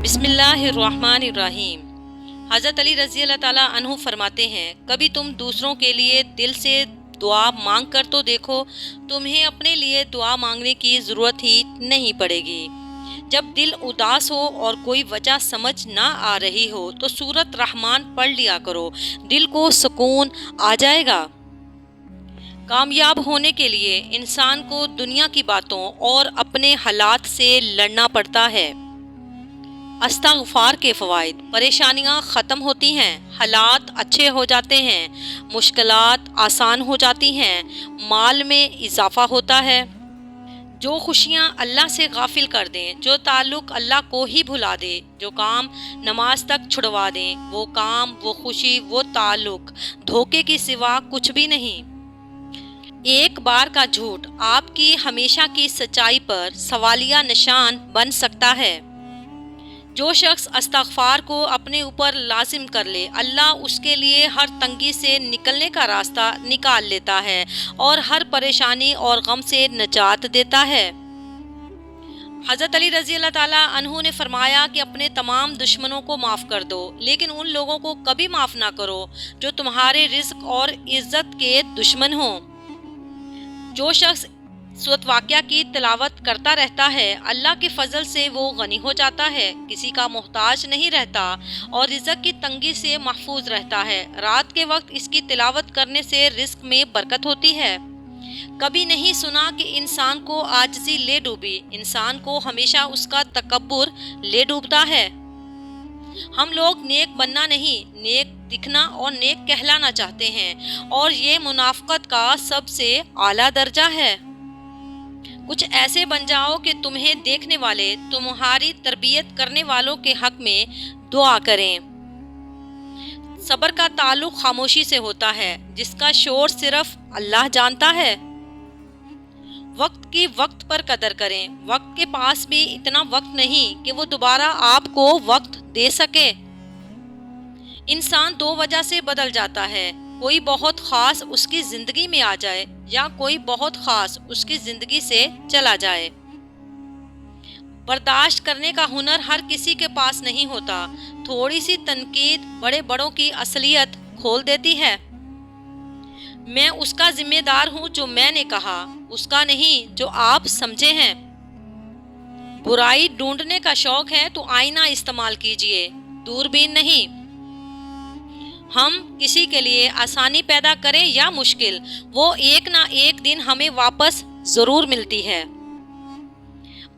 बिस्मिल्लाहिर्रहमानिर्रहीम। हज़रत अली रज़ी अल्लाह ताला अन्हु फरमाते हैं, कभी तुम दूसरों के लिए दिल से दुआ मांग कर तो देखो, तुम्हें अपने लिए दुआ मांगने की ज़रूरत ही नहीं पड़ेगी। जब दिल उदास हो और कोई वजह समझ ना आ रही हो तो सूरत रहमान पढ़ लिया करो, दिल को सुकून आ जाएगा। कामयाब होने के लिए इंसान को दुनिया की बातों और अपने हालात से लड़ना पड़ता है। इस्तिग़फ़ार के फ़वाइद: परेशानियाँ ख़त्म होती हैं, हालात अच्छे हो जाते हैं, मुश्किलात आसान हो जाती हैं, माल में इजाफ़ा होता है। जो खुशियाँ अल्लाह से गाफिल कर दें, जो ताल्लुक़ अल्लाह को ही भुला दे, जो काम नमाज तक छुड़वा दें, वो काम, वो खुशी, वो ताल्लुक़ धोखे के सिवा कुछ भी नहीं। एक बार का झूठ आपकी हमेशा की सच्चाई पर सवालिया निशान बन सकता है। जो शख्स इस्तिग़फ़ार को अपने ऊपर लाजिम कर ले, अल्लाह उसके लिए हर तंगी से निकलने का रास्ता निकाल लेता है और हर परेशानी और गम से निजात देता है। हज़रत अली रज़ी अल्लाह ताला अन्हु ने फरमाया कि अपने तमाम दुश्मनों को माफ़ कर दो, लेकिन उन लोगों को कभी माफ़ ना करो जो तुम्हारे रिज़्क़ और इज़्ज़त के दुश्मन हों। जो शख्स सूरत वाक़िया की तिलावत करता रहता है, अल्लाह के फजल से वो गनी हो जाता है, किसी का मोहताज नहीं रहता और रिज़्क़ की तंगी से महफूज रहता है। रात के वक्त इसकी तिलावत करने से रिज़्क़ में बरकत होती है। कभी नहीं सुना कि इंसान को आजिज़ी ले डूबी, इंसान को हमेशा उसका तकब्बुर ले डूबता है। हम लोग नेक बनना नहीं, नेक दिखना और नेक कहलाना चाहते हैं और ये मुनाफ़क़त का सबसे आला दर्जा है। कुछ ऐसे बन जाओ कि तुम्हें देखने वाले तुम्हारी तरबियत करने वालों के हक में दुआ करें। सब्र का ताल्लुक़ खामोशी से होता है, जिसका शोर सिर्फ अल्लाह जानता है। वक्त की वक्त पर कदर करें। वक्त के पास भी इतना वक्त नहीं कि वो दोबारा आपको वक्त दे सके। इंसान दो वजह से बदल जाता है, कोई बहुत ख़ास उसकी ज़िंदगी में आ जाए या कोई बहुत ख़ास उसकी ज़िंदगी से चला जाए। बर्दाश्त करने का हुनर हर किसी के पास नहीं होता। थोड़ी सी तनकीद बड़े बड़ों की असलियत खोल देती है। मैं उसका जिम्मेदार हूँ जो मैंने कहा, उसका नहीं जो आप समझे हैं। बुराई ढूंढने का शौक है तो आईना इस्तेमाल कीजिए, दूरबीन नहीं। हम किसी के लिए आसानी पैदा करें या मुश्किल, वो एक ना एक दिन हमें वापस ज़रूर मिलती है।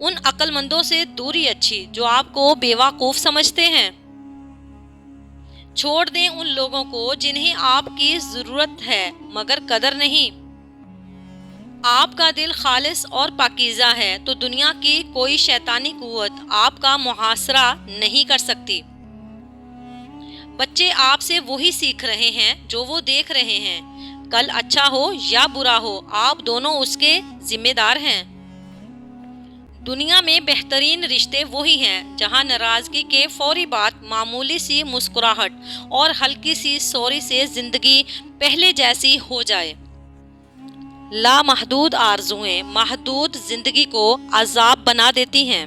उन अक्लमंदों से दूरी अच्छी जो आपको बेवकूफ़ समझते हैं। छोड़ दें उन लोगों को जिन्हें आपकी ज़रूरत है मगर कदर नहीं। आपका दिल खालिस और पाकीज़ा है तो दुनिया की कोई शैतानी कुव्वत आपका मुहासरा नहीं कर सकती। बच्चे आपसे वही सीख रहे हैं जो वो देख रहे हैं। कल अच्छा हो या बुरा हो, आप दोनों उसके जिम्मेदार हैं। दुनिया में बेहतरीन रिश्ते वही हैं जहां नाराज़गी के फौरी बाद मामूली सी मुस्कुराहट और हल्की सी सॉरी से ज़िंदगी पहले जैसी हो जाए। लामहदूद आरज़ुएं महदूद ज़िंदगी को अज़ाब बना देती हैं।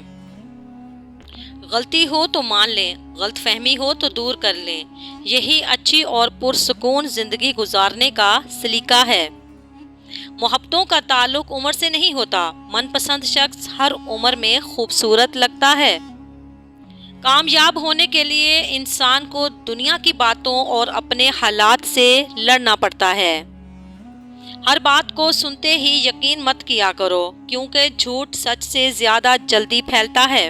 गलती हो तो मान लें, गलतफहमी हो तो दूर कर लें। यही अच्छी और पुरसुकून ज़िंदगी गुजारने का सलीका है। मोहब्बतों का ताल्लुक उम्र से नहीं होता। मनपसंद शख्स हर उम्र में खूबसूरत लगता है। कामयाब होने के लिए इंसान को दुनिया की बातों और अपने हालात से लड़ना पड़ता है। हर बात को सुनते ही यकीन मत किया करो, क्योंकि झूठ सच से ज़्यादा जल्दी फैलता है।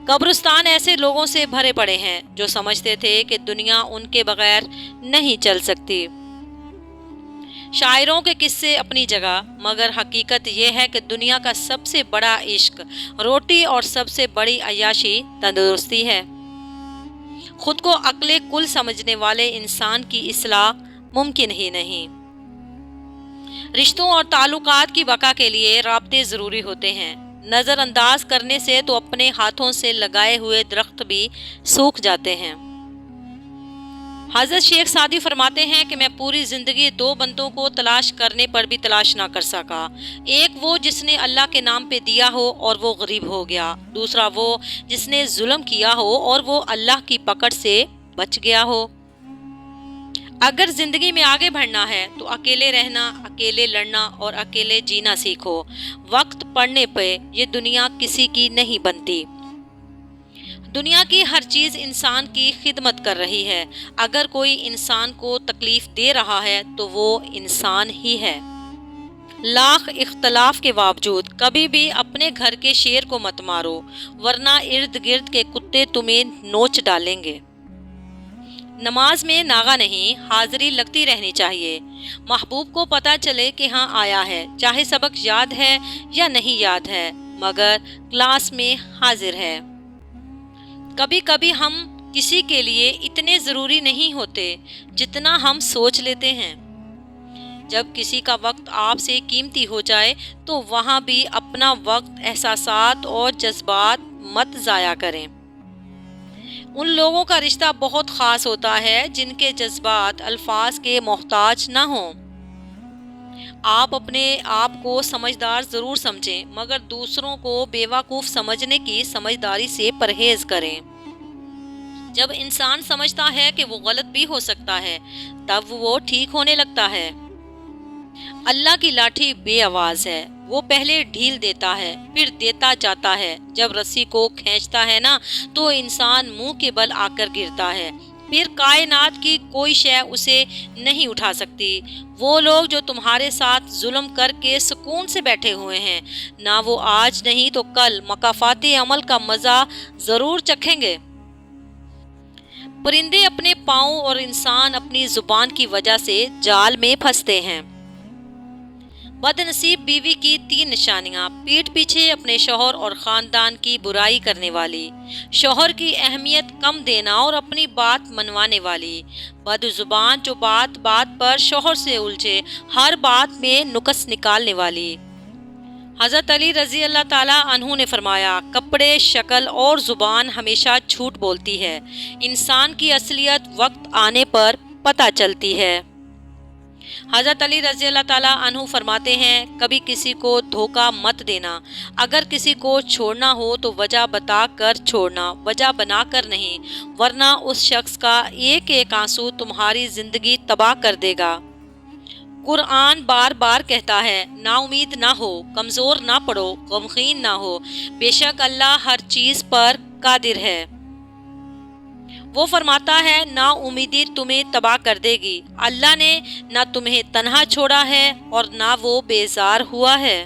कब्रिस्तान ऐसे लोगों से भरे पड़े हैं जो समझते थे कि दुनिया उनके बगैर नहीं चल सकती। शायरों के किस्से अपनी जगह, मगर हकीकत यह है कि दुनिया का सबसे बड़ा इश्क रोटी और सबसे बड़ी अय्याशी तंदुरुस्ती है। खुद को अक्ले कुल समझने वाले इंसान की इस्लाह मुमकिन ही नहीं। रिश्तों और ताल्लुकात की बका के लिए राब्ते ज़रूरी होते हैं। नज़रअंदाज करने से तो अपने हाथों से लगाए हुए दरख्त भी सूख जाते हैं। حضرت شیخ سعدی فرماتے ہیں کہ میں پوری زندگی دو بندوں کو تلاش کرنے پر بھی تلاش نہ کر سکا، ایک وہ جس نے اللہ کے نام پہ دیا ہو اور وہ غریب ہو گیا، دوسرا وہ جس نے ظلم کیا ہو اور وہ اللہ کی پکڑ سے بچ گیا ہو۔ اگر زندگی میں آگے بڑھنا ہے تو اکیلے رہنا، اکیلے لڑنا اور اکیلے جینا سیکھو۔ وقت پڑنے پہ یہ دنیا کسی کی نہیں بنتی۔ دنیا کی ہر چیز انسان کی خدمت کر رہی ہے۔ اگر کوئی انسان کو تکلیف دے رہا ہے تو وہ انسان ہی ہے۔ لاکھ اختلاف کے باوجود کبھی بھی اپنے گھر کے شیر کو مت مارو، ورنہ ارد گرد کے کتے تمہیں نوچ ڈالیں گے۔ نماز میں ناغہ نہیں، حاضری لگتی رہنی چاہیے۔ محبوب کو پتہ چلے کہ ہاں آیا ہے، چاہے سبق یاد ہے یا نہیں یاد ہے، مگر کلاس میں حاضر ہے۔ کبھی کبھی ہم کسی کے لیے اتنے ضروری نہیں ہوتے جتنا ہم سوچ لیتے ہیں۔ جب کسی کا وقت آپ سے قیمتی ہو جائے تو وہاں بھی اپنا وقت، احساسات اور جذبات مت ضائع کریں۔ ان لوگوں کا رشتہ بہت خاص ہوتا ہے جن کے جذبات الفاظ کے محتاج نہ ہوں۔ آپ اپنے آپ کو سمجھدار ضرور سمجھیں، مگر دوسروں کو بیوقوف سمجھنے کی سمجھداری سے پرہیز کریں۔ جب انسان سمجھتا ہے کہ وہ غلط بھی ہو سکتا ہے، تب وہ ٹھیک ہونے لگتا ہے۔ اللہ کی لاٹھی بے آواز ہے، وہ پہلے ڈھیل دیتا ہے، پھر دیتا جاتا ہے۔ جب رسی کو کھینچتا ہے نا تو انسان منہ کے بل آ کر گرتا ہے، پھر کائنات کی کوئی شے اسے نہیں اٹھا سکتی۔ وہ لوگ جو تمہارے ساتھ ظلم کر کے سکون سے بیٹھے ہوئے ہیں، نہ وہ آج نہیں تو کل مکافات عمل کا مزہ ضرور چکھیں گے۔ پرندے اپنے پاؤں اور انسان اپنی زبان کی وجہ سے جال میں پھنستے ہیں۔ بد نصیب بیوی کی 3 نشانیاں: پیٹھ پیچھے اپنے شوہر اور خاندان کی برائی کرنے والی، شوہر کی اہمیت کم دینا اور اپنی بات منوانے والی، بد زبان جو بات بات پر شوہر سے الجھے، ہر بات میں نقص نکالنے والی۔ حضرت علی رضی اللہ تعالیٰ عنہ نے فرمایا، کپڑے، شکل اور زبان ہمیشہ جھوٹ بولتی ہے، انسان کی اصلیت وقت آنے پر پتہ چلتی ہے۔ حضرت علی رضی اللہ تعالیٰ عنہ فرماتے ہیں، کبھی کسی کو دھوکہ مت دینا، اگر کسی کو چھوڑنا ہو تو وجہ بتا کر چھوڑنا، وجہ بنا کر نہیں، ورنہ اس شخص کا ایک ایک آنسو تمہاری زندگی تباہ کر دے گا۔ قرآن بار بار کہتا ہے، نا امید نہ ہو، کمزور نہ پڑو، غمگین نہ ہو، بے شک اللہ ہر چیز پر قادر ہے۔ وہ فرماتا ہے، نا امیدی تمہیں تباہ کر دے گی۔ اللہ نے نہ تمہیں تنہا چھوڑا ہے اور نہ وہ بیزار ہوا ہے۔